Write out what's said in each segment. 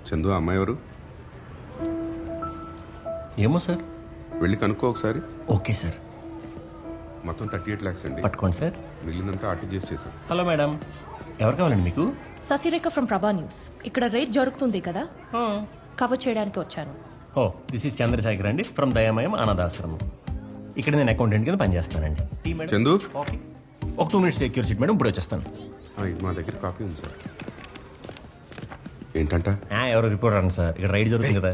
చందు ఆ అమ్మాయి ఎవరు? ఏమో సార్. వెళ్ళి కనుక్కో ఒకసారి. Okay sir. మొత్తం 38 lakhs అండి. పట్టుకోండి సార్. మిగిలినంతా ఆర్టీజీఎస్ చేశాం. హలో మేడం, ఎవరు కావాలండి మీకు? ససిరేఖ ఫ్రమ్ ప్రభా న్యూస్. ఇక్కడ రేట్ జరుగుతుంది కదా, కవర్ చేయడానికి వచ్చాను. ఓ దిస్ ఇస్ చంద్రశేఖర్ అండి ఫ్రమ్ దయామయం అనాథాశ్రమం. ఇక్కడ నేను అకౌంటెంట్ కింద పనిచేస్తానండి. Tea madam? చందు కాఫీ ఒక 2 minutes సెక్యూర్ సీట్ మేడం, ఇప్పుడు వచ్చేస్తాను. ఇది మా దగ్గర కాపీ ఉంది సార్. ఏంటంట? ఎవరు రిపోర్టర్ అండి సార్, ఇక్కడ రైడ్ జరుగుతుంది కదా.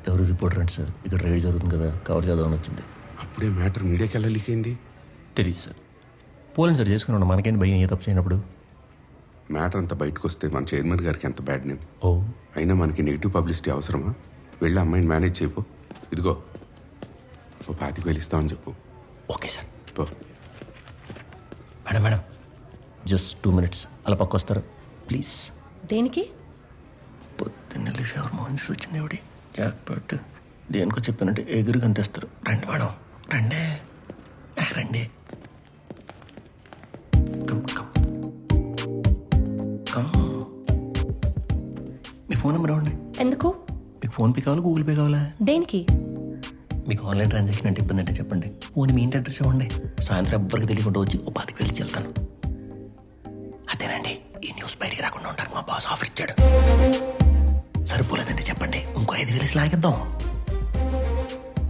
ఎవరు రిపోర్టర్ అండి సార్, ఇక్కడ రైడ్ జరుగుతుంది కదా, కవర్ చేద్దామని వచ్చింది. అప్పుడే మ్యాటర్ మీడియాకి ఎలా లీక్ అయింది? తెలియదు సార్. పోలేం సార్, చేసుకున్నాను. మనకేంటి భయం ఏ తప్పు చేయనప్పుడు. మ్యాటర్ అంతా బయటకు వస్తే మన చైర్మన్ గారికి ఎంత బ్యాడ్ నేమ్. ఓ అయినా మనకి నెగిటివ్ పబ్లిసిటీ అవసరమా? వెళ్ళి అమ్మాయిని మేనేజ్ చేయపో. ఇదిగో ఓ 25,000 ఇస్తామని చెప్పు. Okay sir. పో. మేడం మేడం జస్ట్ 2 minutes అలా పక్క వస్తారు ప్లీజ్. దేనికి? పొద్దున్న ఫేవర్ మోహన్ వచ్చింది ఎవడి జాక్ పట్టు దేనికో చెప్పానంటే ఎగురు కనిపిస్తారు. రండి మేడం రండి రండి. Come come come. మీ ఫోన్ నెంబర్ ఇవ్వండి. ఎందుకు? మీకు ఫోన్పే కావాలా గూగుల్ పే కావాలా? దేనికి? మీకు ఆన్లైన్ ట్రాన్సాక్షన్ అంటే ఇబ్బంది అంటే చెప్పండి. ఫోన్ మీ ఇంటి అడ్రస్ ఇవ్వండి. సాయంత్రం ఎవ్వరికి తెలియకుండా వచ్చి ఓ 25,000 ఇచ్చి వెళ్తాను. అదేనండి, ఈ న్యూస్ బయటికి రాకుండా ఉంటానికి మా బాస్ ఆఫర్ ఇచ్చాడు. సరిపోలేదంటే చెప్పండి, ఇంకో 5,000 లాగిద్దాం.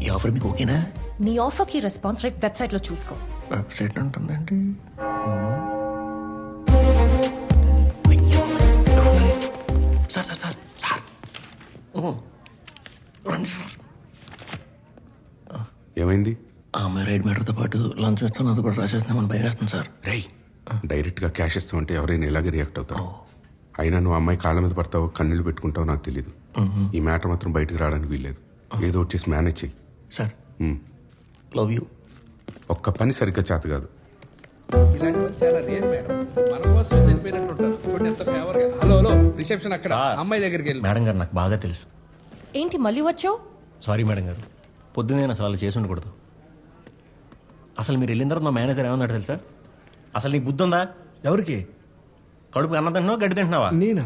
ఈ ఆఫర్ మీకు ఓకేనా? నీ ఆఫర్ కి రెస్పాన్స్ రేట్ వెబ్సైట్ లో చూసుకో. వెబ్సైట్ ఉంటుందండి. సార్ సార్ సార్ సార్ రండి సార్. ఏమైంది? ఆ అమ్మాయి రైడ్ మ్యాటర్తో పాటు లంచ్ ఇస్తాను, అది కూడా రాసేస్తున్నామని భయం వేస్తుంది సార్. రేయ్, డైరెక్ట్గా క్యాష్ ఇస్తామంటే ఎవరైనా ఇలాగే రియాక్ట్ అవుతారు. అయినా నువ్వు అమ్మాయి కాళ్ళ మీద పడతావో కన్నీళ్ళు పెట్టుకుంటావో నాకు తెలియదు. ఈ మ్యాటర్ మాత్రం బయటకు రావడానికి వీల్లేదు. ఏదో వచ్చేసి మేనేజ్ చెయ్యి. Sir love you. ఒక్క పని సరిగ్గా చేత కాదు. ఇలాంటి వాళ్ళు చాలా రేర్ మేడం. మన కోసం చనిపోయినట్టు ఉంటారు. చూడండి ఎంత ఫేవర్ గా. హలో హలో రిసెప్షన్ అక్కడ అమ్మాయి దగ్గరికి వెళ్ళి. మేడం గారు నాకు బాగా తెలుసు. ఏంటి మళ్ళీ వచ్చావు? సారీ మేడం గారు, పొద్దున్నే అసలు వాళ్ళు చేసి ఉండకూడదు. అసలు మీరు వెళ్ళిన తర్వాత మా మేనేజర్ ఏమన్నాడు తెలుసా? అసలు నీకు బుద్ధి ఉందా? ఎవరికి? కడుపు అన్నం తింటున్నావా గడ్డి తింటున్నావా? నేనా?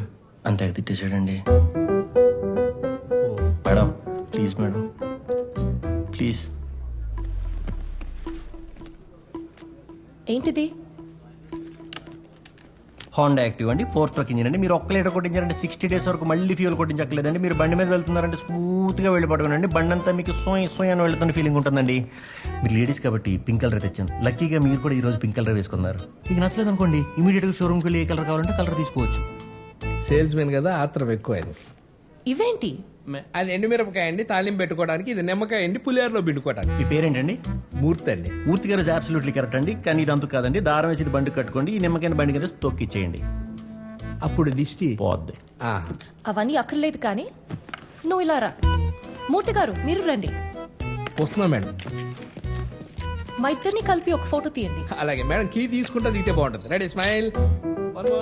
అంతే తిట్టేశాడండి. Madam please madam please. ఏంటిది? హోండా యాక్టివ్ అండి, 4 stroke ఇంజిన్ అండి. మీరు ఒక్క లీటర్ కొట్టించారంటే 60 days వరకు మళ్ళీ ఫ్యూల్ కొట్టించక్కలేదండి. మీరు బండి మీద వెళ్తున్నారంటే స్మూత్గా వెళ్ళి పట్టుకోనండి. బండి అంతా మీకు సోయ్ అని వెళ్తున్న ఫీలింగ్ ఉంటుందండి. మీరు లేడీస్ కాబట్టి పింక్ కలర్ తెచ్చాను. లక్కీగా మీరు కూడా ఈరోజు పింక్ కలర్ వేసుకున్నారు. మీకు నచ్చలేదు అనుకోండి, ఇమీడియట్గా షోరూమ్కి వెళ్ళి ఏ కలర్ కావాలంటే కలర్ తీసుకోవచ్చు. సేల్స్ మెన్ కదా, ఆత్రం ఎక్కువ ఆయనకి. ఇవేంటి? అది ఎండుమిరపకాయ అండి, తాలింపు పెట్టుకోవడానికి. ఇది నిమ్మకాయ అండి, పులిహోరలో పిండుకోవడానికి. మీ పేరేంటండి? మూర్తి అండి. మూర్తి గారు అబ్సల్యూట్లీ కరెక్ట్ అండి. కానీ ఇది అంతకు కాదండి. దారం వేసి బండి కట్టుకోండి. ఈ నిమ్మకాయ బండి కదా తొక్కిచ్చేయండి, అప్పుడు దిష్టి పోద్ది. అవన్నీ అక్కర్లేదు కానీ నువ్వు ఇలా రా. మూర్తి గారు మీరు రండి. వస్తున్నా మేడం. మా ఇద్దరిని కలిపి ఒక ఫోటో తీయండి. అలాగే మేడం, కీ తీసుకుంటా దిగితే బాగుంటుంది. Ready smile.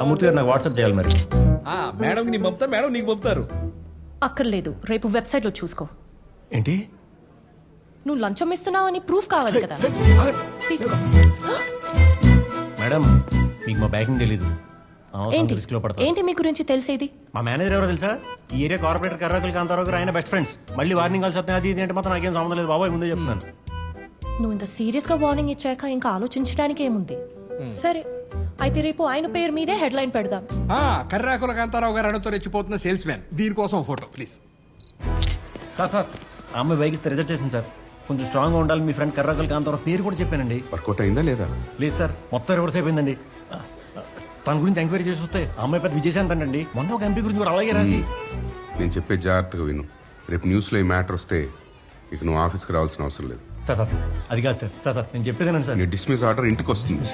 ఆ మూర్తి గారు నాకు వాట్సాప్ చేయాలి మరి. మేడం నీకు పంపుతా, మేడం నీకు పంపుతారు. అక్కర్లేదు, రేపు వెబ్సైట్ లో చూసుకో. ఏంటి? నువ్వు లంచం ఇస్తున్నావు అని ప్రూఫ్ కావాలి కదా, తీసుకో. మేడం మీకు మా బ్యాకింగ్ తెలీదు. ఏంటి రిస్క్ లో పడతారు. ఏంటి మీ గురించి తెలిసేది? మా మేనేజర్ ఎవరో తెలుసా? ఈ ఏరియా కార్పొరేటర్ కర్రాకులు కాంతారావు గారు ఆయన బెస్ట్ ఫ్రెండ్స్. మళ్ళీ వార్నింగ్ కాల్స్ వస్తాయి అది ఇది అంటే మాత్రం నాకేం సంబంధం లేదు బాబాయ్, ముందే చెప్తున్నాను. నువ్వు ఇంత సీరియస్ గా వార్నింగ్ ఇచ్చాక ఇంకా ఆలోచించడానికి ఏముంది? సరే అయితే రేపు ఆయన పేరు మీదే హెడ్లైన్ పెడదాం. కర్రాకుల కాంతారావు గారు అడుగుతూ రెచ్చిపోతున్న సేల్స్ మ్యాన్. దీనికోసం ఫోటో ప్లీజ్. సార్ సార్ ఆ అమ్మాయి బైక్ ఇస్తే రిజెక్ట్ చేసింది సార్. కొంచెం స్ట్రాంగ్గా ఉండాలి. మీ ఫ్రెండ్ కర్రాకులు కాంతారావు పేరు కూడా చెప్పానండి. వర్కౌట్ అయిందా లేదా? లేదు సార్, మొత్తం రివర్స్ అయిపోయిందండి. తన గురించి ఎంక్వైరీ చేసి వస్తే ఆ అమ్మాయి పెద్ద విజయశాంత్ అండి. మొన్న ఒక ఎంపీ గురించి కూడా అలాగే రాసి. నేను చెప్పే జాగ్రత్తగా విను. రేపు న్యూస్లో ఈ మ్యాటర్ వస్తే ఇక నువ్వు ఆఫీస్కి రావాల్సిన అవసరం లేదు. సార్ సార్ అది కాదు సార్. సార్ సార్ నేను చెప్పేదేనండి సార్. నీ డిస్మిస్ ఆర్డర్ ఇంటికి వస్తుంది.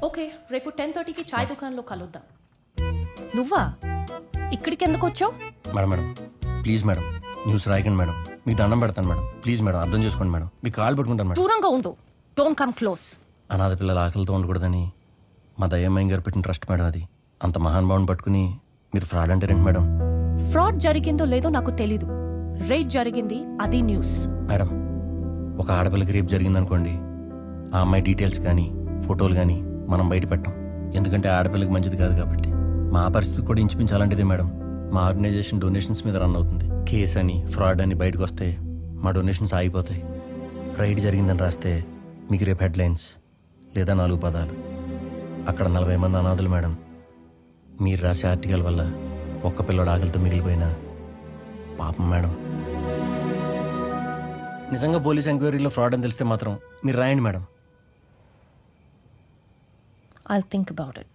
ఓకే, రేపు 10:30కి చాయ్ దుకాణంలో కలుద్దాం. నువ్వా ఇక్కడికి ఎందుకు వచ్చావు? Madam madam please madam news రాయకండి మేడం. మీకు దండం పెడతాను మేడం. ప్లీజ్ మేడం అర్థం చేసుకోండి మేడం. మీకు కాల్ పెట్టుకుంటాను మేడం. దూరంగా ఉండు. Don't come close. అనాథ పిల్లల ఆకలితో ఉండకూడదని మా దయ్యమ్మాయి గారు పెట్టిన ట్రస్ట్ మేడం అది. అంత మహానుభావుని పట్టుకుని మీరు ఫ్రాడ్ అంటే రండి మేడం. ఫ్రాడ్ జరిగిందో లేదో నాకు తెలీదు. రేట్ జరిగింది, అది న్యూస్. మేడం ఒక ఆడపిల్లకి రేపు జరిగిందనుకోండి, ఆ అమ్మాయి డీటెయిల్స్ కానీ ఫోటోలు కానీ మనం బయట పెట్టాం. ఎందుకంటే ఆడపిల్లకి మంచిది కాదు కాబట్టి. మా పరిస్థితి కూడా ఇంచుమించు అలాంటిదే మేడం. మా ఆర్గనైజేషన్ డొనేషన్స్ మీద రన్ అవుతుంది. కేస్ అని ఫ్రాడ్ అని బయటకు వస్తే మా డొనేషన్స్ ఆగిపోతాయి. రైడ్ జరిగిందని రాస్తే మీకు రేపు హెడ్లైన్స్ లేదా 4 పదాలు. అక్కడ 40 మంది అనాథులు మేడం. మీరు రాసే ఆర్టికల్ వల్ల ఒక్క పిల్లడు ఆకలితో మిగిలిపోయినా పాపం మేడం. నిజంగా పోలీస్ ఎంక్వైరీలో ఫ్రాడ్ అని తెలిస్తే మాత్రం మీరు రాయండి madam. I'll think about it.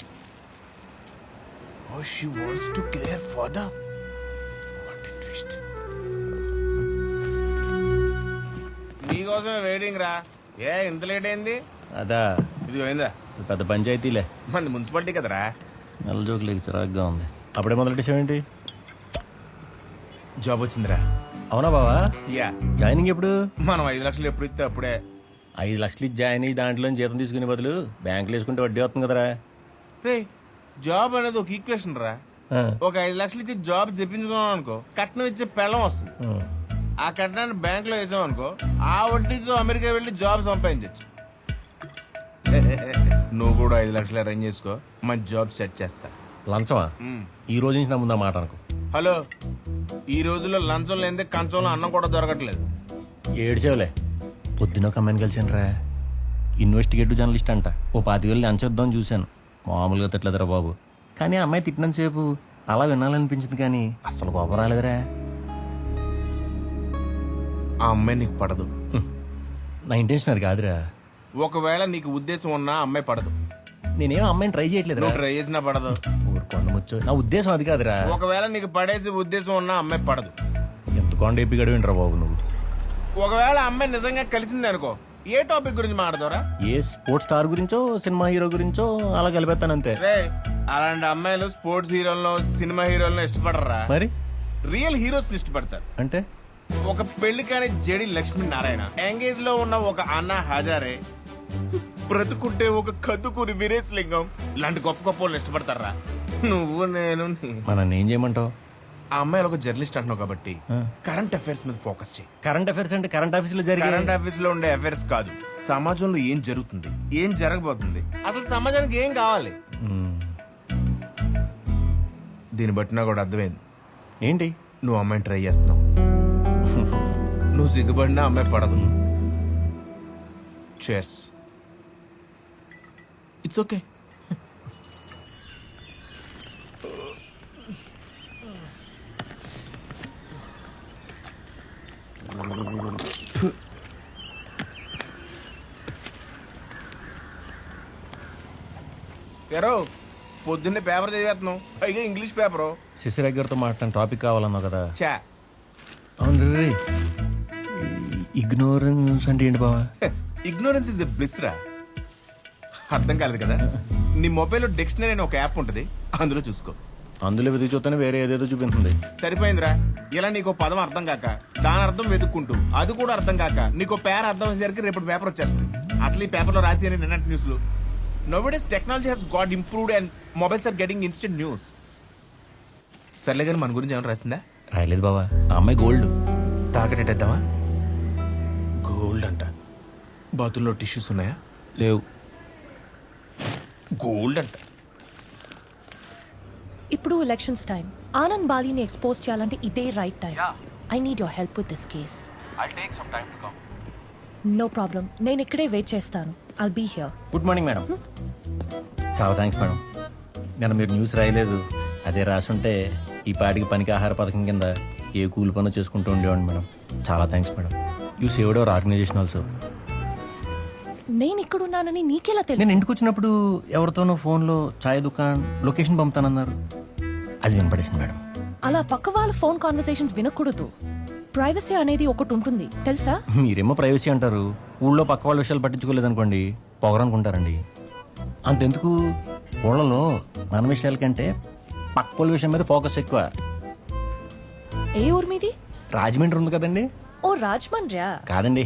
Oh, she wants to kill her father. What a twist. నీకోసమే వెయిటింగ్ రా. ఇంత లేట్ అయింది? అదా ఇది పోయిందా? ఇది పెద్ద పంచాయతీలే. మన మున్సిపాలిటీ కదరా. నెల జోకులు చిరాగ్గా ఉంది. అప్పుడే మొదలెట్టేసావేంటి? జాబ్ వచ్చిందిరా. అవునా బావా? యా, జాయినింగ్ ఎప్పుడు? మనం 5 లక్షలు ఎప్పుడు ఇస్తే అప్పుడే. 5 లక్షలు ఇచ్చి జాయిన్ అయ్యి దాంట్లో జీతం తీసుకునే బదులు బ్యాంకులో వేసుకుంటే వడ్డీ వస్తుంది కదరా. రే, జాబ్ అనేది ఒక ఈక్వేషన్ రా. ఆ, ఒక 5 లక్షలు ఇచ్చి జాబ్ చెప్పించుకున్నాం అనుకో, కట్నం ఇచ్చే పెళ్ళం వస్తుంది. ఆ. ఆ కట్నాన్ని బ్యాంక్ లో వేసాం అనుకో, ఆ వడ్డీతో అమెరికా వెళ్ళి జాబ్ సంపాదించచ్చు. నువ్వు కూడా 5 లక్షలు అరేంజ్ చేసుకో, మంచి జాబ్ సెట్ చేస్తా. లంచమా? ఈ రోజు నుంచి నా ముందు ఆ మాట అనుకో. హలో, ఈ రోజుల్లో లంచం లేదే కంచంలో అన్నం కూడా దొరకట్లేదు. ఏడ్చేవులే. పొద్దున ఒక అమ్మాయిని కలిసాను రా. ఇన్వెస్టిగేటివ్ జర్నలిస్ట్ అంట. ఓ 25,000 లంచేద్దామని చూశాను. మామూలుగా తిట్టలేదురా బాబు. కానీ ఆ అమ్మాయి తిట్టినంతసేపు అలా వినాలనిపించింది కానీ అసలు కోపం రాలేదురా. ఆ అమ్మాయి నీకు పడదు. నా ఇంటెన్షన్ అది కాదురా. ఒకవేళ నీకు ఉద్దేశం ఉన్నా ఆ అమ్మాయి పడదు. నేనేం అమ్మాయిని ట్రై చేయట్లేదు. నువ్వు ట్రై చేసినా పడదు. ఊరుకోండి ముచ్చు. నా ఉద్దేశం అది కాదురా. ఒకవేళ నీకు పడేసి ఉద్దేశం ఉన్నా ఆ అమ్మాయి పడదు. ఎంత కొండ ఎప్పి గడివింటరా బాబు నువ్వు. ఒకవేళ ఆ అమ్మాయి నిజంగా కలిసింది అనుకో, ఏ టాపిక్ గురించి మాట్లాడతారా? ఏ స్పోర్ట్స్ స్టార్ గురించో సినిమా హీరో గురించో అలా కలిపేస్తాను అంతే. రే, అలాంటి అమ్మాయిలు స్పోర్ట్స్ హీరోలను సినిమా హీరోలను ఇష్టపడరా. మరి రియల్ హీరోస్ ఇష్టపడతారు. అంటే ఒక పెళ్లి కాని జడి లక్ష్మీనారాయణ, ఎంగేజ్ లో ఉన్న ఒక అన్నా హజారే, బ్రతుకుంటే ఒక కదుకూరి వీరేశలింగం ఇలాంటి గొప్ప గొప్ప వాళ్ళు ఇష్టపడతారా. నువ్వు నేను నన్ను ఏం చేయమంటావు? ఆ అమ్మాయిలు ఒక జర్నలిస్ట్ అంటున్నావు కాబట్టి ఆ. కరెంట్ అఫైర్స్ మీద ఫోకస్ చేయి. కరెంట్ అఫైర్స్ అంటే కరెంట్ ఆఫీస్ లో జరిగే కరెంట్ అఫైర్స్ లో ఉండే అఫైర్స్ కాదు, సమాజంలో ఏం జరుగుతుంది, ఏం జరగబోతుంది, అసలు సమాజానికి ఏం కావాలి. దీన్ని బట్టి నాకు కూడా అర్థమైంది. ఏంటి? నువ్వు అమ్మాయిని ట్రై చేస్తున్నావు. నువ్వు సిగ్గుపడినా అమ్మాయి పడదు. చేర్స్. It's okay. పొద్దున్నే పేపర్ చదివేస్తున్నావు, పైగా ఇంగ్లీష్ పేపరు. శశిరేఖ గారితో మాట్లాడిన టాపిక్ కావాలన్నావు కదా. చా, అవును రే. ఇగ్నోరెన్స్ అంటే ఏంటి బావా? ఇగ్నోరెన్స్ ఇస్ ఎ బ్లిస్ రా. అర్థం కాలేదు కదా. నీ మొబైల్లో డిక్షనరీ అనే ఒక యాప్ ఉంటుంది, అందులో చూసుకో. అందులో వెతికి చూస్తేనే వేరే ఏదేదో చూపిస్తుంది. సరిపోయిందిరా. ఇలా నీకు పదం అర్థం కాక దాని అర్థం వెతుక్కుంటూ అది కూడా అర్థం కాక నీకు పేర అర్థం అయ్యేసరికి రేపు పేపర్ వచ్చేస్తుంది. అసలు ఈ పేపర్లో రాసి అని నిన్నటి న్యూస్లు. Nowadays technology has got improved and mobiles are getting instant news. సర్లే కానీ మన గురించి ఏమైనా రాసిందా? రాయలేదు బావా. ఆ అమ్మాయి గోల్డ్. తాకటేద్దామా? గోల్డ్ అంట. బాతుల్లో టిష్యూస్ ఉన్నాయా? లేవు. గోల్డ్ అంట. ఇప్పుడు ఎలక్షన్స్ టైం. ఆనంద్ బాలీని ఎక్స్పోజ్ చేయాలంటే ఇదే right time. I need your help with this case. No problem, నేను ఇక్కడే వెయిట్ చేస్తాను. I'll be here. Good morning madam. చాలా థ్యాంక్స్ మేడం. నేను మీరు న్యూస్ రాయలేదు, అదే రాసుంటే ఈ పాటికి పనికి ఆహార పథకం కింద ఏ కూలి పనులు చేసుకుంటూ ఉండేవాడిని మేడం. చాలా thanks madam. You saved our organisation also. నేను ఇక్కడ ఉన్నానని నీకెలా తెలుసు? నేను ఇంటికి వచ్చినప్పుడు ఎవరితోనో ఫోన్లో ఛాయ్ దుకాణ్ లొకేషన్ పంపుతానన్నారు. అది వినపడేసింది మేడం. అలా పక్క వాళ్ళ ఫోన్ కాన్వర్సేషన్స్ వినకూడదు. ప్రైవసీ అనేది ఒకటి ఉంటుంది తెలుసా? మీరేమో ప్రైవసీ అంటారు, ఊళ్ళో పక్క వాళ్ళ విషయాలు పట్టించుకోలేదనుకోండి పొగరనుకుంటారండి. అంతెందుకు, ఊళ్ళలో మన విషయాల కంటే పక్క వాళ్ళ విషయం మీద ఫోకస్ ఎక్కువ. ఏ ఊరు మీది? రాజమండ్రి ఉంది కదండి. ఓ రాజమండ్రియా? కాదండి,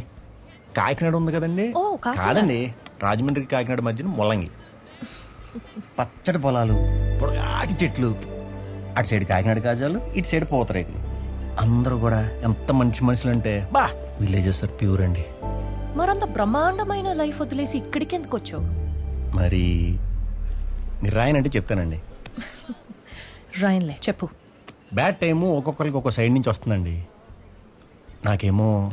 కాకినాడ ఉంది కదండి. ఓ, కాకినాడ. కాదండి, రాజమండ్రికి కాకినాడ మధ్యన ముల్లంగి. పచ్చటి పొలాలు, పొడగాటి చెట్లు. అటు సైడ్ కాకినాడ కాజాలు, ఇటు సైడ్ పూతరేకులు. అందరూ కూడా ఎంత మంచి మనుషులు అంటే బా, విలేజెస్ ఆర్ ప్యూర్ అండి. మరంత బ్రహ్మాండమైన లైఫ్ వదిలేసి ఇక్కడికి ఎందుకు వచ్చావు? మరి మీరు రాయనంటే చెప్తానండి. రాయన్లే చెప్పు. బ్యాడ్ టైము ఒక్కొక్కరికి ఒక్కో సైడ్ నుంచి వస్తుందండి. నాకేమో